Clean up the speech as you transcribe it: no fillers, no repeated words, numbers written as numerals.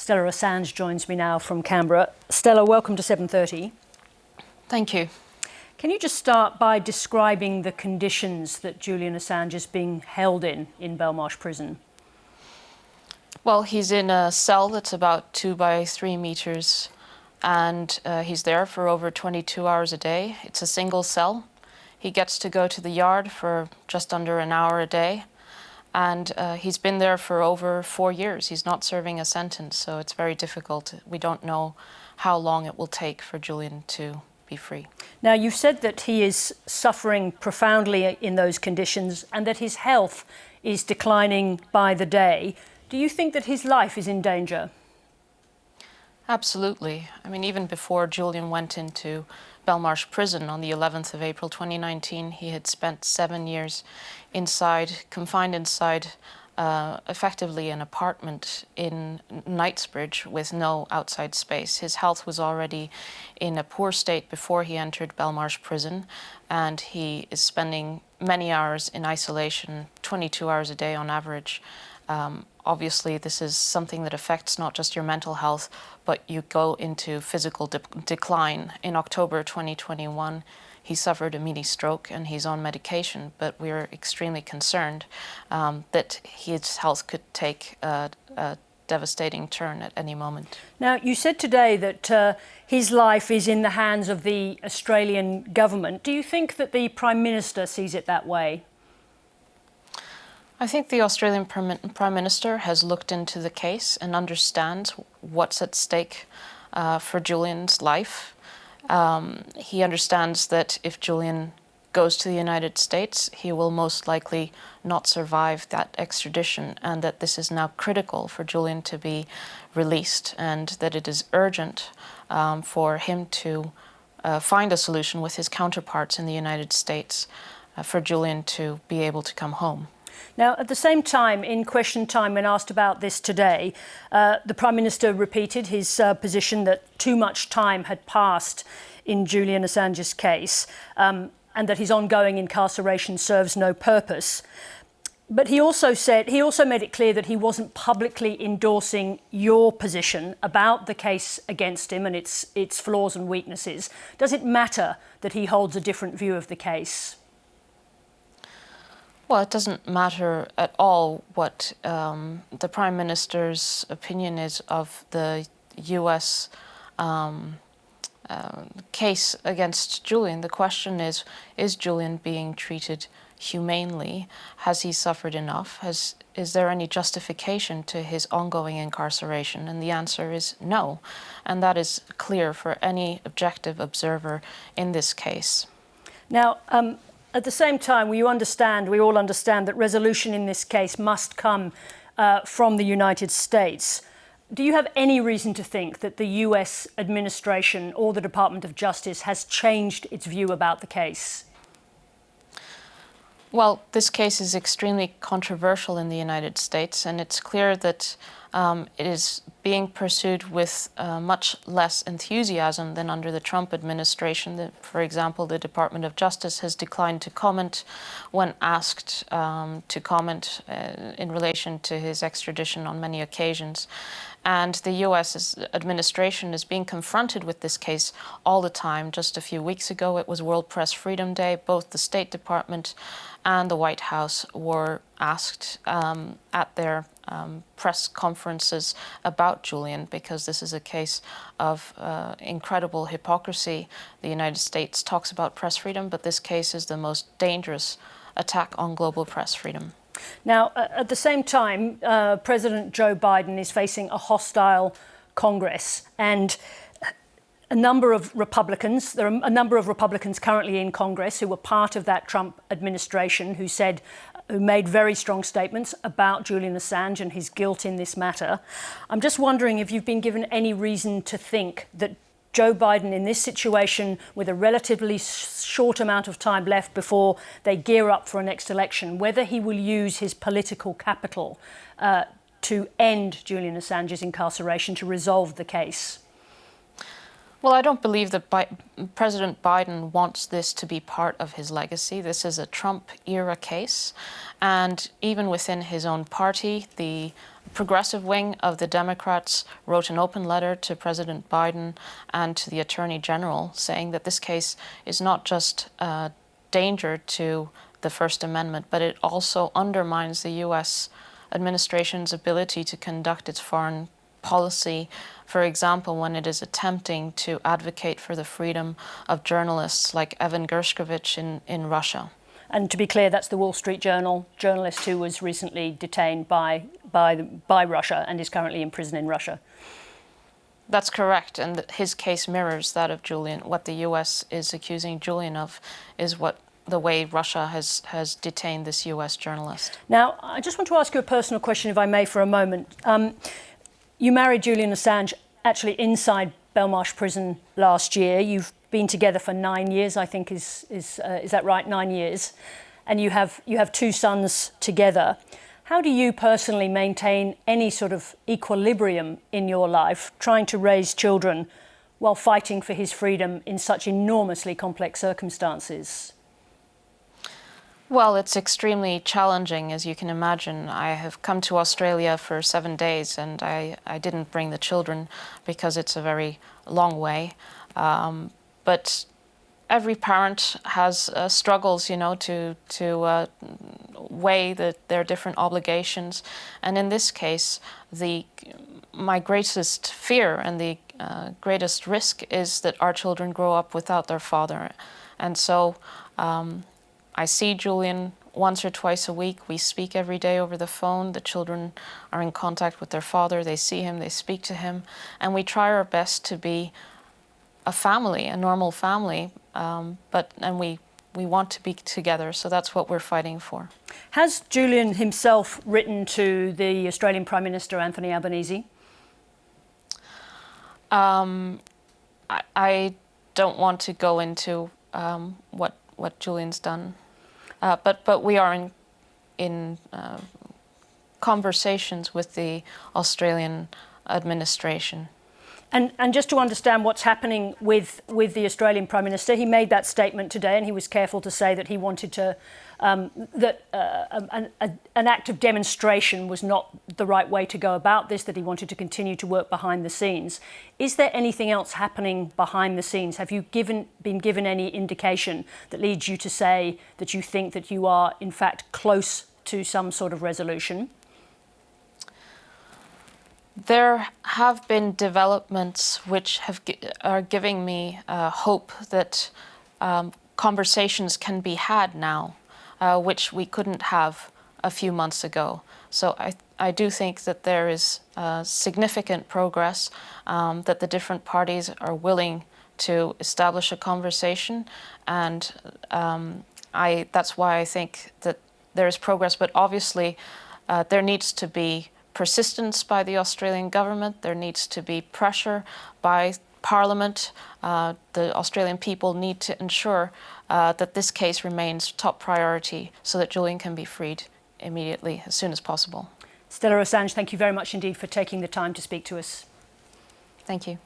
Stella Assange joins me now from Canberra. Stella, welcome to 7:30. Thank you. Can you just start by describing the conditions that Julian Assange is being held in Belmarsh prison? Well, he's in a cell that's about 2 by 3 meters, and he's there for over 22 hours a day. It's a single cell. He gets to go to the yard for just under an hour a day. And he's been there for over 4 years. He's not serving a sentence, so it's very difficult. We don't know how long it will take for Julian to be free. Now, you've said that he is suffering profoundly in those conditions and that his health is declining by the day. Do you think that his life is in danger? Absolutely. I mean, even before Julian went into Belmarsh prison on the 11th of April 2019, he had spent 7 years confined inside effectively an apartment in Knightsbridge with no outside space. His health was already in a poor state before he entered Belmarsh prison, and he is spending many hours in isolation, 22 hours a day on average. Obviously, this is something that affects not just your mental health, but you go into physical decline. In October 2021, he suffered a mini stroke and he's on medication, but we're extremely concerned that his health could take a devastating turn at any moment. Now, you said today that his life is in the hands of the Australian government. Do you think that the Prime Minister sees it that way? I think the Australian Prime Minister has looked into the case and understands what's at stake for Julian's life. He understands that if Julian goes to the United States, he will most likely not survive that extradition, and that this is now critical for Julian to be released, and that it is urgent for him to find a solution with his counterparts in the United States for Julian to be able to come home. Now, at the same time, in question time, when asked about this today, the Prime Minister repeated his position that too much time had passed in Julian Assange's case and that his ongoing incarceration serves no purpose. But he also made it clear that he wasn't publicly endorsing your position about the case against him and its flaws and weaknesses. Does it matter that he holds a different view of the case? Well, it doesn't matter at all what the Prime Minister's opinion is of the US case against Julian. The question is Julian being treated humanely? Has he suffered enough? Is there any justification to his ongoing incarceration? And the answer is no. And that is clear for any objective observer in this case. Now, at the same time, we all understand that resolution in this case must come from the United States. Do you have any reason to think that the US administration or the Department of Justice has changed its view about the case? Well, this case is extremely controversial in the United States, and it's clear that it is being pursued with much less enthusiasm than under the Trump administration. For example, the Department of Justice has declined to comment when asked to comment in relation to his extradition on many occasions. And the US administration is being confronted with this case all the time. Just a few weeks ago, it was World Press Freedom Day. Both the State Department and the White House were asked at their press conferences about Julian, because this is a case of incredible hypocrisy. The United States talks about press freedom, but this case is the most dangerous attack on global press freedom. Now, at the same time, President Joe Biden is facing a hostile Congress, and there are a number of Republicans currently in Congress who were part of that Trump administration who made very strong statements about Julian Assange and his guilt in this matter. I'm just wondering if you've been given any reason to think that Joe Biden, in this situation, with a relatively short amount of time left before they gear up for a next election, whether he will use his political capital to end Julian Assange's incarceration, to resolve the case. Well, I don't believe that President Biden wants this to be part of his legacy. This is a Trump-era case, and even within his own party, the progressive wing of the Democrats wrote an open letter to President Biden and to the Attorney General saying that this case is not just a danger to the First Amendment, but it also undermines the U.S. administration's ability to conduct its foreign policy, for example, when it is attempting to advocate for the freedom of journalists like Evan Gershkovich in Russia. And to be clear, that's the Wall Street Journal journalist who was recently detained by Russia and is currently in prison in Russia. That's correct, and his case mirrors that of Julian. What the U.S. is accusing Julian of is the way Russia has detained this U.S. journalist. Now, I just want to ask you a personal question, if I may, for a moment. You married Julian Assange actually inside Belmarsh prison last year. You've been together for 9 years, I think is that right? 9 years, and you have 2 sons together. How do you personally maintain any sort of equilibrium in your life, trying to raise children while fighting for his freedom in such enormously complex circumstances? Well, it's extremely challenging, as you can imagine. I have come to Australia for 7 days, and I didn't bring the children because it's a very long way. But every parent has struggles, you know, to weigh their different obligations. And in this case, my greatest fear and the greatest risk is that our children grow up without their father. And so I see Julian once or twice a week. We speak every day over the phone. The children are in contact with their father. They see him, they speak to him. And we try our best to be a family, a normal family, and we want to be together, so that's what we're fighting for. Has Julian himself written to the Australian Prime Minister, Anthony Albanese? I don't want to go into what Julian's done, but we are in conversations with the Australian administration. And just to understand what's happening with the Australian Prime Minister, he made that statement today, and he was careful to say that he wanted to an act of demonstration was not the right way to go about this, that he wanted to continue to work behind the scenes. Is there anything else happening behind the scenes? Have you been given any indication that leads you to say that you think that you are, in fact, close to some sort of resolution? There have been developments which are giving me hope that conversations can be had now, which we couldn't have a few months ago. So I do think that there is significant progress, that the different parties are willing to establish a conversation, and that's why I think that there is progress. But obviously, there needs to be persistence by the Australian government. There needs to be pressure by Parliament. The Australian people need to ensure that this case remains top priority so that Julian can be freed immediately, as soon as possible. Stella Assange, thank you very much indeed for taking the time to speak to us. Thank you.